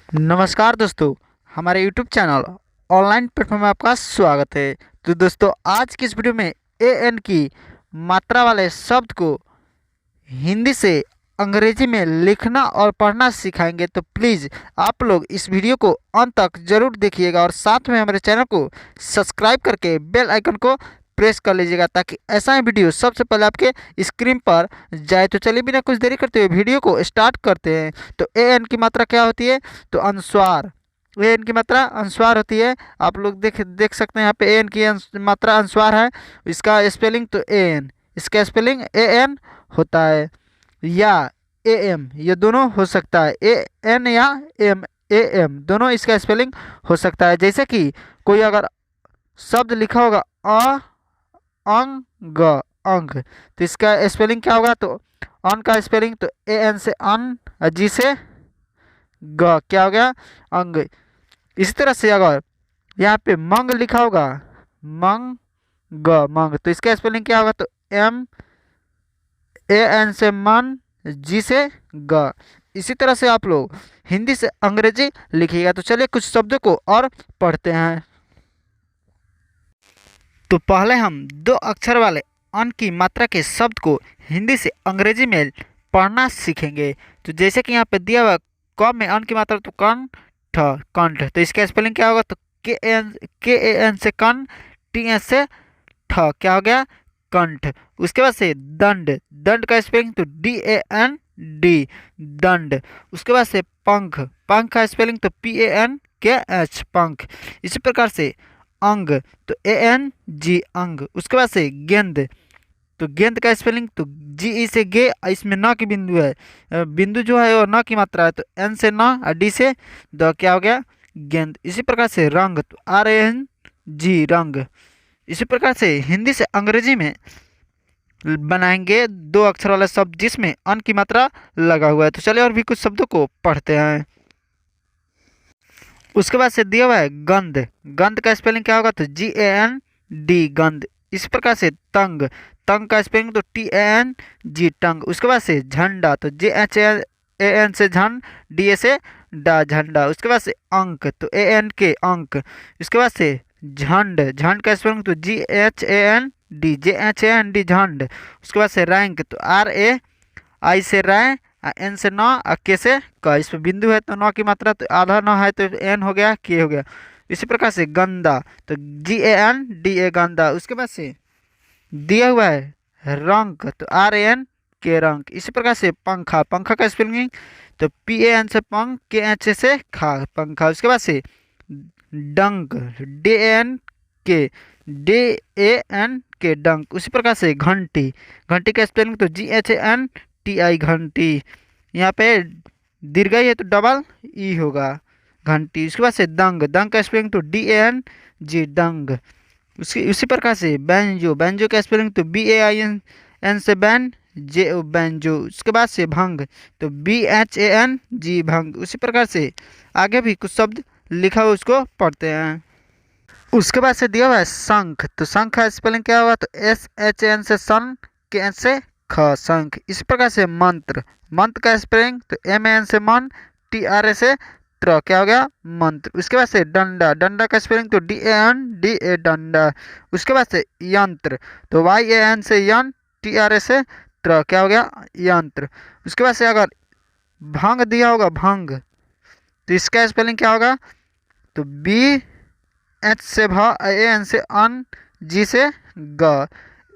नमस्कार दोस्तों, हमारे यूट्यूब चैनल ऑनलाइन प्लेटफॉर्म में आपका स्वागत है। तो दोस्तों, आज की इस वीडियो में ए एन की मात्रा वाले शब्द को हिंदी से अंग्रेजी में लिखना और पढ़ना सिखाएंगे। तो प्लीज़ आप लोग इस वीडियो को अंत तक जरूर देखिएगा और साथ में हमारे चैनल को सब्सक्राइब करके बेल आइकन को प्रेस कर लीजिएगा ताकि ऐसा ही वीडियो सबसे पहले आपके स्क्रीन पर जाए। तो चलिए बिना कुछ देरी करते हुए वीडियो को स्टार्ट करते हैं। तो ए एन की मात्रा क्या होती है? तो अनुस्वार। ए एन की मात्रा अनुस्वार होती है। आप लोग देख सकते हैं यहाँ पे ए एन की मात्रा अनुस्वार है। इसका स्पेलिंग तो ए एन, इसका स्पेलिंग ए एन होता है या ए एम, ये दोनों हो सकता है। ए एन या एम, ए एम दोनों इसका स्पेलिंग हो सकता है। जैसे कि कोई अगर शब्द लिखा होगा अंग, अंग, तो इसका स्पेलिंग क्या होगा? तो अन का स्पेलिंग तो ए एन से अन, जी से ग, क्या हो गया? अंग। इसी तरह से अगर यहाँ पे मंग लिखा होगा मंग, मंग, तो इसका स्पेलिंग क्या होगा? तो एम, ए एन से मन, जी से ग। इसी तरह से आप लोग हिंदी से अंग्रेजी लिखिएगा। तो चलिए कुछ शब्दों को और पढ़ते हैं। तो पहले हम दो अक्षर वाले अन की मात्रा के शब्द को हिंदी से अंग्रेजी में पढ़ना सीखेंगे। तो जैसे कि यहाँ पे दिया हुआ क में अन की मात्रा तो कंठ, कंठ, तो इसका स्पेलिंग क्या होगा? तो के ए एन से कन, टी एन से ठ, क्या हो गया? कंठ। उसके बाद से दंड, दंड का स्पेलिंग तो डी ए एन डी, दंड। उसके बाद से पंख, पंख का स्पेलिंग तो पी ए एन के एच, पंख। इसी प्रकार से अंग तो ए एन जी, अंग। उसके बाद से गेंद, तो गेंद का स्पेलिंग तो जी ई से गे, इसमें न की बिंदु है, बिंदु जो है वो न की मात्रा है, तो एन से न और डी से द, क्या हो गया? गेंद। इसी प्रकार से रंग तो आर ए एन जी, रंग। इसी प्रकार से हिंदी से अंग्रेजी में बनाएंगे दो अक्षर वाला शब्द जिसमें अन की मात्रा लगा हुआ है। तो चलिए और भी कुछ शब्दों को पढ़ते हैं। उसके बाद से दिया हुआ है गंध, गंध का स्पेलिंग क्या होगा? तो जी ए एन डी, गंध। इस प्रकार से तंग, तंग का स्पेलिंग तो टी ए एन जी, टंग। उसके बाद से झंडा तो जे एच ए एन से झन, डी ए से डा, झंडा। उसके बाद से अंक तो ए एन के, अंक। उसके बाद से झंड, झंड का स्पेलिंग तो G H A N D, J H A N D, झंड। उसके बाद से रैंक तो आर ए आई से राय, एन से नौ, के से क। इस पर बिंदु है तो नौ की मात्रा तो आधा नौ है तो एन हो गया, के हो गया। इसी प्रकार से गंदा तो जी ए एन डी ए, गंदा। उसके बाद से दिया हुआ है रंक तो आर ए एन के, रंक। इसी प्रकार से पंखा, पंखा का स्पेलिंग तो पी ए एन से पंख, के एच से खा, पंखा। उसके बाद से डंक, डी एन के, डी ए एन के, डंक। उसी प्रकार से घंटी, घंटी का स्पेलिंग तो G H A N T I, घंटी। यहाँ पे दीर्घाई है तो डबल ई होगा, घंटी। उसके बाद से दंग, दंग का स्पेलिंग तो डी ए एन जी, दंग। उसी प्रकार से बैंजो, बैंजो का स्पेलिंग तो B A I N N से बैन, जे ओ, बैंजो। उसके बाद से भंग तो B H A N G, भंग। उसी प्रकार से आगे भी कुछ शब्द लिखा हुआ उसको पढ़ते हैं। उसके बाद से दिया हुआ है शंख, तो शंख का स्पेलिंग क्या होगा? तो एस एच एन से सन, के एन से ख, शंख। इस प्रकार से मंत्र, मंत्र का स्पेलिंग तो एम एन से मन, टी आर ए से त्र, क्या हो गया? मंत्र। उसके बाद से डंडा, डंडा का स्पेलिंग तो D A N D A, डंडा। उसके बाद से यंत्र तो वाई ए एन से यन, टी आर ए से त्र, क्या हो गया? यंत्र। उसके बाद से अगर भंग दिया होगा भंग, तो इसका स्पेलिंग क्या होगा? तो बी एच से भ, ए एन से अन, जी से ग।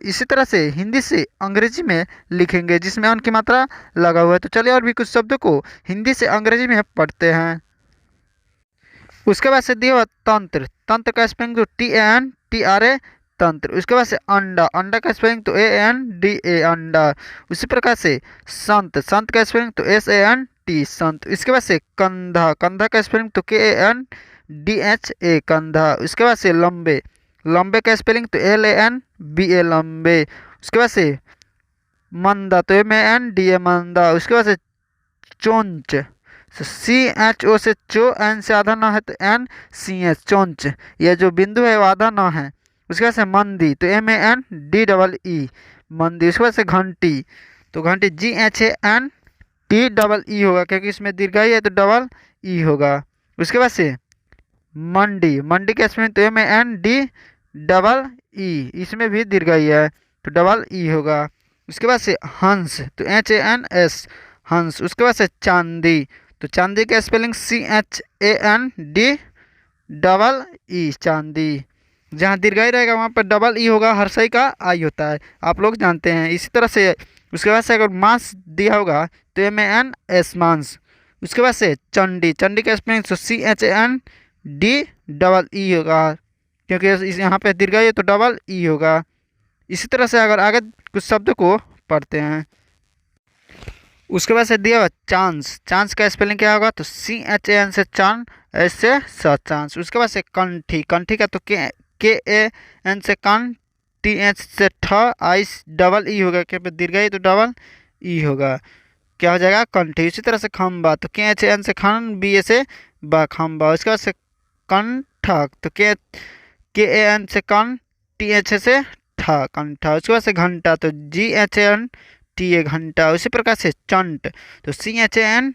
इसी तरह से हिंदी से अंग्रेजी में लिखेंगे जिसमें अन की मात्रा लगा हुआ है। तो चलिए और भी कुछ शब्दों को हिंदी से अंग्रेजी में पढ़ते हैं। उसके बाद से दिया हुआ तंत्र, तंत्र का स्पेलिंग तो T N T R A, तंत्र। उसके बाद से अंडा, अंडा का स्पेलिंग तो ए एन डी ए, अंडा। उसी प्रकार से संत, संत का स्पेलिंग तो एस ए एन टी, संत। इसके बाद से कंधा, कंधा का स्पेलिंग तो K A N D H A, कंधा। उसके बाद से लंबे, लंबे का स्पेलिंग तो L A N B A, लंबे। उसके बाद से मंदा तो M A N D A, मंदा। उसके बाद से चोंच, सी एच ओ से चो, एन से आधा ना है तो एन सी एच, चोंच। यह जो बिंदु है वो आधा ना है। उसके बाद से मंदी तो M A N D double E, मंदी। उसके बाद से घंटी तो घंटी G H A N T double E होगा क्योंकि इसमें दीर्घाई है तो डबल ई होगा। उसके बाद से मंडी, मंडी का स्पेलिंग तो MAND इसमें भी दीर्घाई है तो डबल ई होगा। उसके बाद से हंस तो HANS हंस। उसके बाद से चांदी तो चांदी का स्पेलिंग CHAND चांदी। जहाँ दीर्घाई रहेगा वहाँ पर डबल ई होगा, हर्षई का आई होता है, आप लोग जानते हैं। इसी तरह से उसके बाद से अगर मांस दिया होगा तो MANS मांस। उसके बाद से चंडी, चंडी का स्पेलिंग तो CHAND होगा, क्योंकि इस यहाँ पे दीर्घाई है तो डबल ई होगा। इसी तरह से अगर आगे कुछ शब्द को पढ़ते हैं। उसके बाद से दिया हुआ चांस, चांस का स्पेलिंग क्या होगा तो CHAN से चांद, ऐसे चांस। उसके बाद से कंठी, कंठी का तो KAN से कान, TH से ठ, आई डबल ई होगा, क्या पे दीर्घाई तो डबल ई होगा, क्या हो जाएगा कंठी। इसी तरह से खम्बा तो KHAN से खान, BA से बा खम्बा। उसके बाद से कंठक तो KAN से कान, TH से ठा कंठा। उसके बाद से घंटा तो GHANTA घंटा। उसी प्रकार से चंट तो CHANT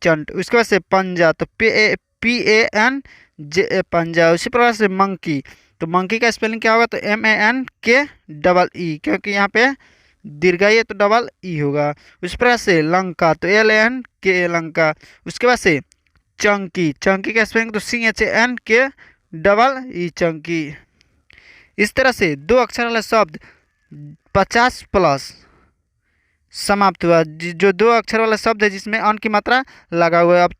चंट। उसके बाद से पंजा तो PANJ पंजा। उसी प्रकार से मंकी तो मंकी का स्पेलिंग क्या होगा तो MANKEE, क्योंकि यहाँ पे दीर्घाई है तो डबल ई होगा। उस प्रकार से लंका तो LANKA लंका। उसके बाद से चंकी, चंकी का स्पेलिंग तो CHANK चंकी। इस तरह से दो अक्षर वाला शब्द 50 प्लस समाप्त हुआ। जो दो अक्षर वाला शब्द है जिसमें अन की मात्रा लगा हुआ है। अब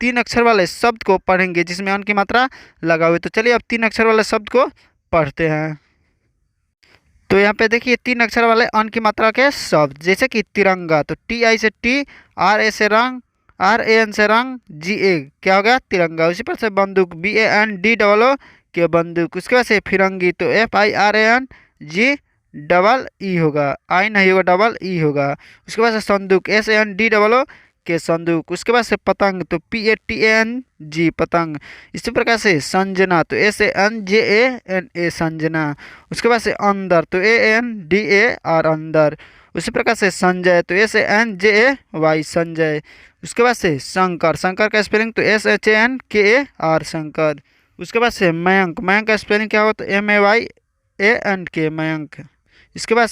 तीन अक्षर वाले शब्द को पढ़ेंगे जिसमें अन की मात्रा लगा हुआ है। तो चलिए अब तीन अक्षर वाले शब्द को पढ़ते हैं। तो यहाँ पे देखिए तीन अक्षर वाले अन की मात्रा के शब्द, जैसे कि तिरंगा तो TI से टी, RA से रंग, RAN से रंग, GA क्या हो गया तिरंगा। उसी पर से बंदूक BANDOO के बंदूक। उसके बाद से फिरंगी तो FIRANG होगा, आई नहीं होगा डबल ई होगा। उसके बाद से संदूक SANDOO के संदूक। उसके बाद से पतंग तो PATANG पतंग। इसी प्रकार से संजना तो SANJANA संजना। उसके बाद से अंदर तो ANDAR अंदर। उसी प्रकार से संजय तो SANJAY संजय। उसके बाद से शंकर, शंकर का स्पेलिंग तो SHANKAR शंकर। उसके बाद से मयंक, मयंक का स्पेलिंग क्या होगा तो MAYANK मयंक। उसके बाद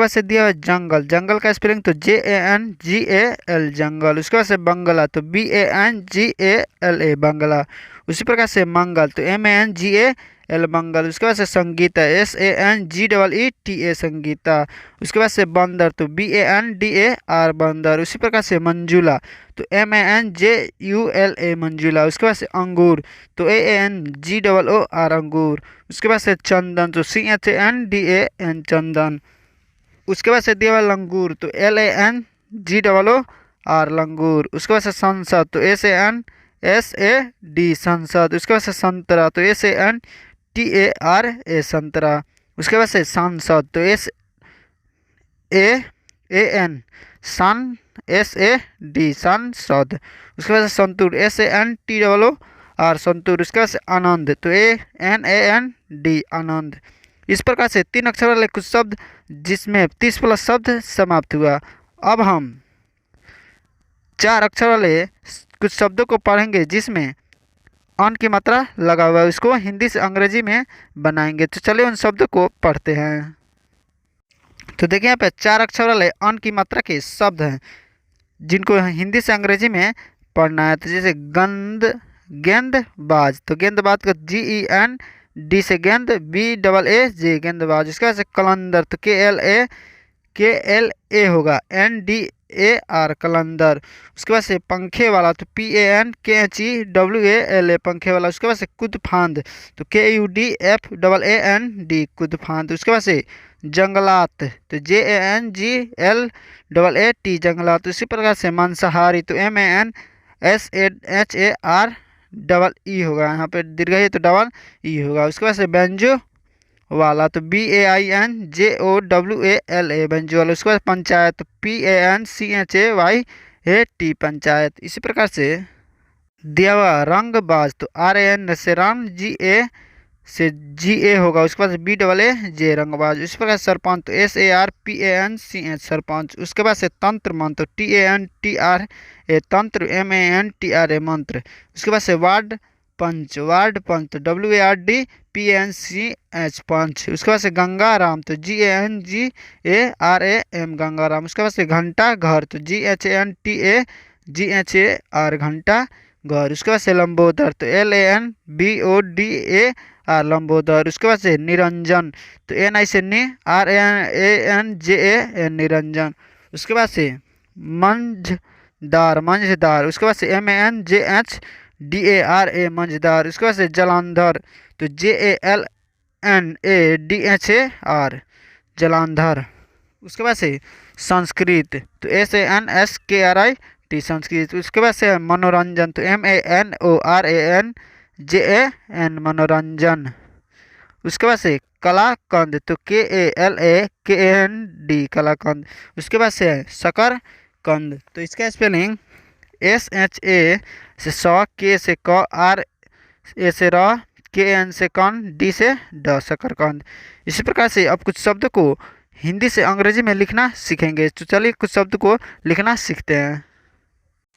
से दिया हुआ जंगल, जंगल का स्पेलिंग तो JANGAL जंगल। उसके बाद से बंगला तो BANGALA बंगला। उसी प्रकार से मंगल तो MANGAL मंगल। उसके बाद से संगीता SANGEETA संगीता। उसके बाद से बंदर तो BANDAR बंदर। उसी प्रकार से मंजुला तो MANJULA मंजुला। उसके बाद से अंगूर तो ANGOOR अंगूर। उसके बाद से चंदन तो CHANDAN चंदन। उसके बाद से दिया हुआ लंगूर तो LANGOOR लंगूर। उसके बाद से संसद तो SANSAD संसद। उसके बाद से संतरा तो SANTARA संतरा। उसके बाद से सांसद तो SAAN SAD सांसद। उसके बाद से संतूर SANTOOR संतूर। उसके बाद से आनंद तो ANAND आनंद। इस प्रकार से तीन अक्षर वाले कुछ शब्द जिसमें 30 प्लस शब्द समाप्त हुआ। अब हम चार अक्षर वाले कुछ शब्दों को पढ़ेंगे जिसमें अन की मात्रा लगा हुआ है, उसको हिंदी से अंग्रेजी में बनाएंगे। तो चलिए उन शब्दों को पढ़ते हैं। तो देखिए यहाँ पे चार अक्षर वाले अन की मात्रा के शब्द हैं जिनको हिंदी से अंग्रेजी में पढ़ना है। तो जैसे गंद, गेंदबाज तो गेंदबाज का GEND से गेंद, BAAJ गेंदबाज। उसके बाद से कलंदर तो KLA होगा, NDAR कलंदर। उसके बाद से पंखे वाला तो PANKHEWALA पंखे वाला। उसके बाद से कुदफांद तो KUDFAAND कुदफांद। उसके बाद से जंगलात तो JANGLAT जंगलात। उसी प्रकार से मांसाहारी तो MANSHAR डबल ई होगा, यहाँ पे दीर्घाई तो डबल ई होगा। उसके बाद से बैंजो वाला तो BAINJOWALA बैंजो वाला। उसके बाद पंचायत तो PANCHAYAT पंचायत। इसी प्रकार से दिया हुआ रंगबाज तो RAN से राम, GA से GA होगा, उसके बाद BAA रंगबाज। उसी प्रकार सरपंच तो SARPANCH सरपंच। उसके बाद से तंत्र मंत्र TANTRA तंत्र MANTRA मंत्र। उसके बाद से वार्ड पंच तो WARDPNCH पंच। उसके बाद से गंगाराम तो GANGARAM गंगाराम। उसके बाद से घंटा घर तो GHANTAGHAR घंटा घर। उसके बाद से लंबोदर तो LANBODAR लंबोदर। उसके बाद से निरंजन तो NI से RANJAN निरंजन। उसके बाद से मंझदार। उसके बाद से MANJHDARA मंझदार। उसके बाद से जलांधर तो JALNADHAR जलांधर। उसके बाद से संस्कृत तो SANSKRIT संस्कृत। उसके बाद से मनोरंजन तो MANORANJAN मनोरंजन। उसके बाद से कलाकंद तो KALAKND कलाकंद। उसके बाद से है शकरकंद तो इसका स्पेलिंग SHA से K से क R A से र KN से कन D से ड शकरकंद। इसी प्रकार से अब कुछ शब्द को हिंदी से अंग्रेजी में लिखना सीखेंगे। तो चलिए कुछ शब्द को लिखना सीखते हैं।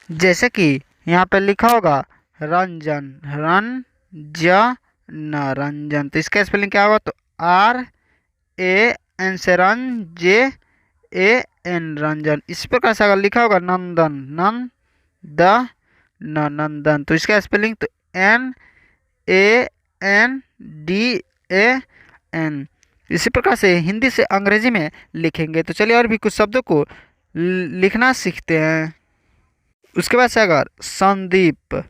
जैसे कि यहाँ पर लिखा होगा रंजन रंजन तो इसका स्पेलिंग क्या होगा तो RAN से RAN रंजन। इसी प्रकार से अगर लिखा होगा नंदन नंदन तो इसका स्पेलिंग तो NANDAN। इसी प्रकार से हिंदी से अंग्रेजी में लिखेंगे। तो चलिए और भी कुछ शब्दों को लिखना सीखते हैं। उसके बाद से अगर संदीप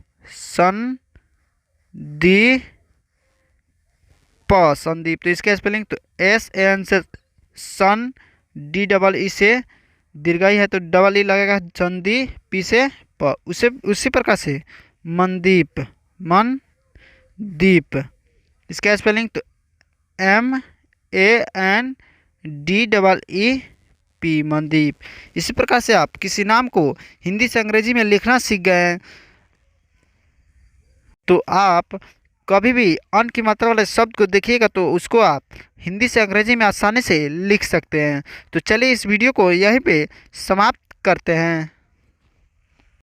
संदीप तो इसका स्पेलिंग तो SAN से सन DEE से दीर्घाई है तो डबल ई लगेगा संदीप P से प। उसी प्रकार से मनदीप इसका स्पेलिंग तो MANDEEP मनदीप। इसी प्रकार से आप किसी नाम को हिंदी से अंग्रेजी में लिखना सीख गए हैं। तो आप कभी भी अन की मात्रा वाले शब्द को देखिएगा तो उसको आप हिंदी से अंग्रेजी में आसानी से लिख सकते हैं। तो चलिए इस वीडियो को यहीं पे समाप्त करते हैं।